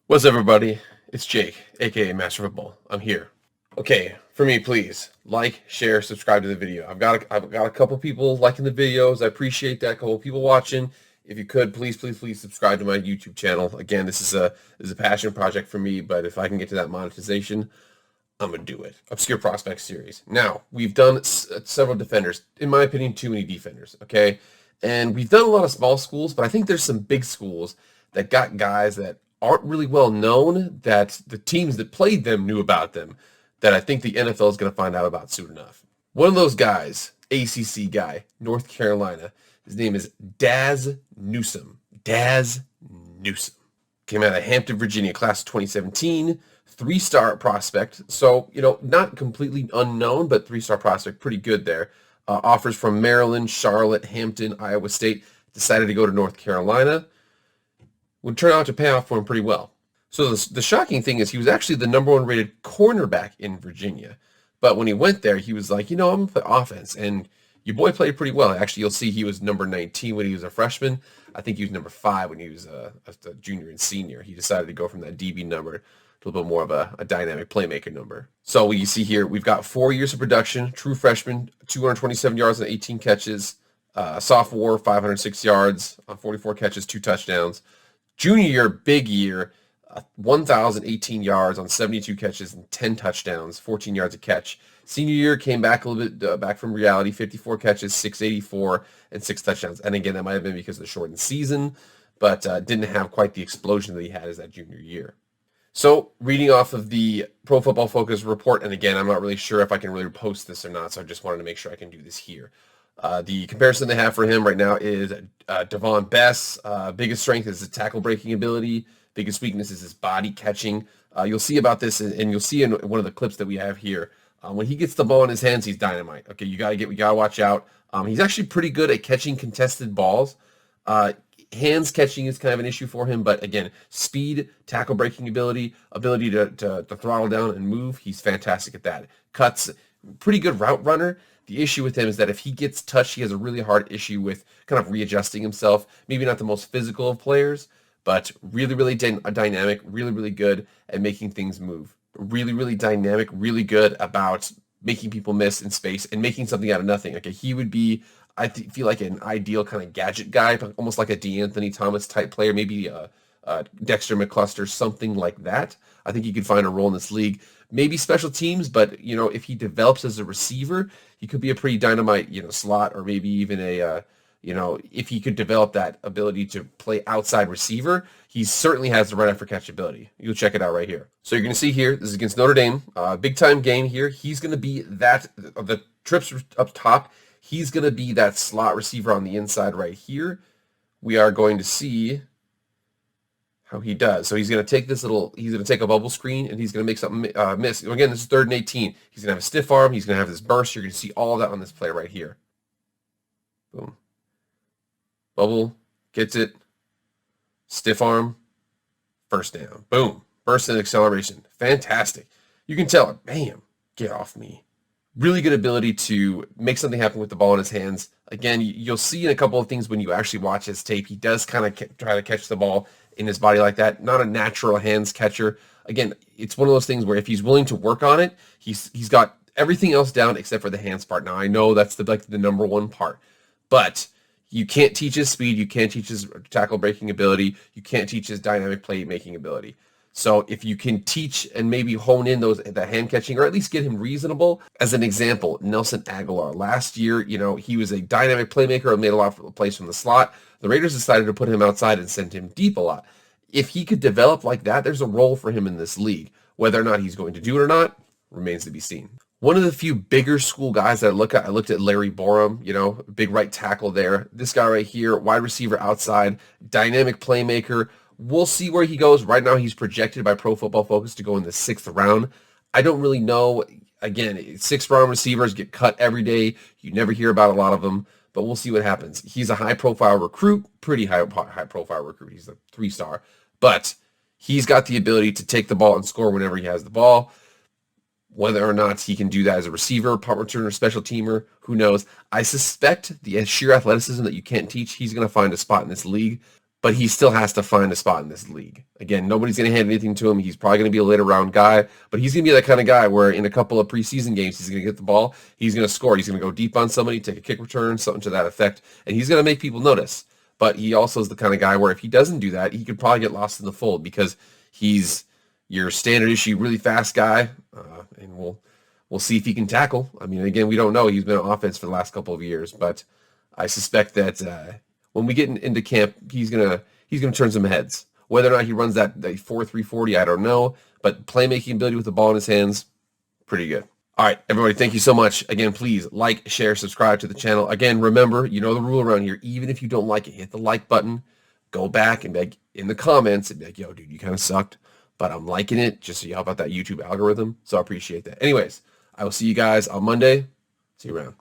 What's up, everybody? It's Jake, aka Master Football. I'm here. Okay, for me, please like, share, subscribe to the video. I've got a couple people liking the videos. I appreciate that. A couple people watching. If you could, please subscribe to my YouTube channel. Again, this is a passion project for me, but if I can get to that monetization, I'm gonna do it. Obscure Prospect Series. Now, we've done several defenders. In my opinion, too many defenders. Okay, and we've done a lot of small schools, but I think there's some big schools that got guys that aren't really well known, that the teams that played them knew about them, that I think the NFL is going to find out about soon enough. One of those guys, ACC guy, North Carolina, his name is Dazz Newsome. Dazz Newsome. Came out of Hampton, Virginia, class of 2017, three-star prospect. So, not completely unknown, but three-star prospect, pretty good there. Offers from Maryland, Charlotte, Hampton, Iowa State. Decided to go to North Carolina. Would turn out to pay off for him pretty well. So the shocking thing is he was actually the number one rated cornerback in Virginia. But when he went there, he was like, I'm going to play offense. And your boy played pretty well. Actually, you'll see he was number 19 when he was a freshman. I think he was number 5 when he was a junior and senior. He decided to go from that DB number to a little bit more of a dynamic playmaker number. So what you see here, we've got 4 years of production, true freshman, 227 yards on 18 catches, sophomore, 506 yards on 44 catches, 2 touchdowns. Junior year, big year, 1,018 yards on 72 catches and 10 touchdowns, 14 yards a catch. Senior year came back a little bit back from reality, 54 catches, 684, and 6 touchdowns. And again, that might have been because of the shortened season, but didn't have quite the explosion that he had as that junior year. So reading off of the Pro Football Focus report, and again, I'm not really sure if I can really post this or not, so I just wanted to make sure I can do this here. The comparison they have for him right now is Devon Bess. Biggest strength is his tackle breaking ability. Biggest weakness is his body catching. You'll see about this, and you'll see in one of the clips that we have here. When he gets the ball in his hands, he's dynamite. Okay, we gotta watch out. He's actually pretty good at catching contested balls. Hands catching is kind of an issue for him, but again, speed, tackle breaking ability to throttle down and move, he's fantastic at that. Cuts, pretty good route runner. The issue with him is that if he gets touched, he has a really hard issue with kind of readjusting himself. Maybe not the most physical of players, but really dynamic, really good at making things move. Really dynamic, really good about making people miss in space and making something out of nothing. Okay, he would be, feel like an ideal kind of gadget guy, almost like a DeAnthony Thomas type player, maybe a Dexter McCluster, something like that. I think he could find a role in this league. Maybe special teams, but if he develops as a receiver, he could be a pretty dynamite, slot, or maybe even a, if he could develop that ability to play outside receiver, he certainly has the run after catch ability. You'll check it out right here. So you're going to see here, this is against Notre Dame, big time game here. He's going to be the trips up top. He's going to be that slot receiver on the inside right here. We are going to see how he does. So he's going to take he's going to take a bubble screen, and he's going to make something miss. Again, this is 3rd and 18. He's going to have a stiff arm. He's going to have this burst. You're going to see all of that on this play right here. Boom. Bubble, gets it. Stiff arm, first down. Boom. Burst and acceleration. Fantastic. You can tell it. Bam. Get off me. Really good ability to make something happen with the ball in his hands. Again, you'll see in a couple of things when you actually watch his tape, he does kind of try to catch the ball in his body like that. Not a natural hands catcher. Again, it's one of those things where if he's willing to work on it, he's got everything else down except for the hands part. Now, I know that's the number one part, but you can't teach his speed. You can't teach his tackle breaking ability. You can't teach his dynamic play making ability. So if you can teach and maybe hone in the hand catching, or at least get him reasonable. As an example, Nelson Aguilar. Last year, he was a dynamic playmaker and made a lot of plays from the slot. The Raiders decided to put him outside and send him deep a lot. If he could develop like that, there's a role for him in this league. Whether or not he's going to do it or not remains to be seen. One of the few bigger school guys that I looked at Larry Borum, big right tackle there. This guy right here, wide receiver outside, dynamic playmaker. We'll see where he goes. Right now, he's projected by Pro Football Focus to go in the 6th round. I don't really know. Again, 6th round receivers get cut every day. You never hear about a lot of them, but we'll see what happens. He's a high-profile recruit, pretty high-profile recruit. He's a 3-star, but he's got the ability to take the ball and score whenever he has the ball. Whether or not he can do that as a receiver, punt returner, special teamer, who knows? I suspect the sheer athleticism that you can't teach, he's going to find a spot in this league. but he still has to find a spot in this league. Again, nobody's going to hand anything to him. He's probably going to be a later round guy, but he's going to be that kind of guy where in a couple of preseason games, he's going to get the ball, he's going to score, he's going to go deep on somebody, take a kick return, something to that effect, and he's going to make people notice. But he also is the kind of guy where if he doesn't do that, he could probably get lost in the fold because he's your standard issue, really fast guy, and we'll see if he can tackle. I mean, again, we don't know. He's been on offense for the last couple of years, but I suspect that when we get into camp, he's gonna turn some heads. Whether or not he runs that 4.3 40, I don't know. But playmaking ability with the ball in his hands, pretty good. All right, everybody, thank you so much. Again, please like, share, subscribe to the channel. Again, remember, you know the rule around here. Even if you don't like it, hit the like button. Go back and be like, in the comments and be like, yo, dude, you kind of sucked, but I'm liking it just so you help out that YouTube algorithm. So I appreciate that. Anyways, I will see you guys on Monday. See you around.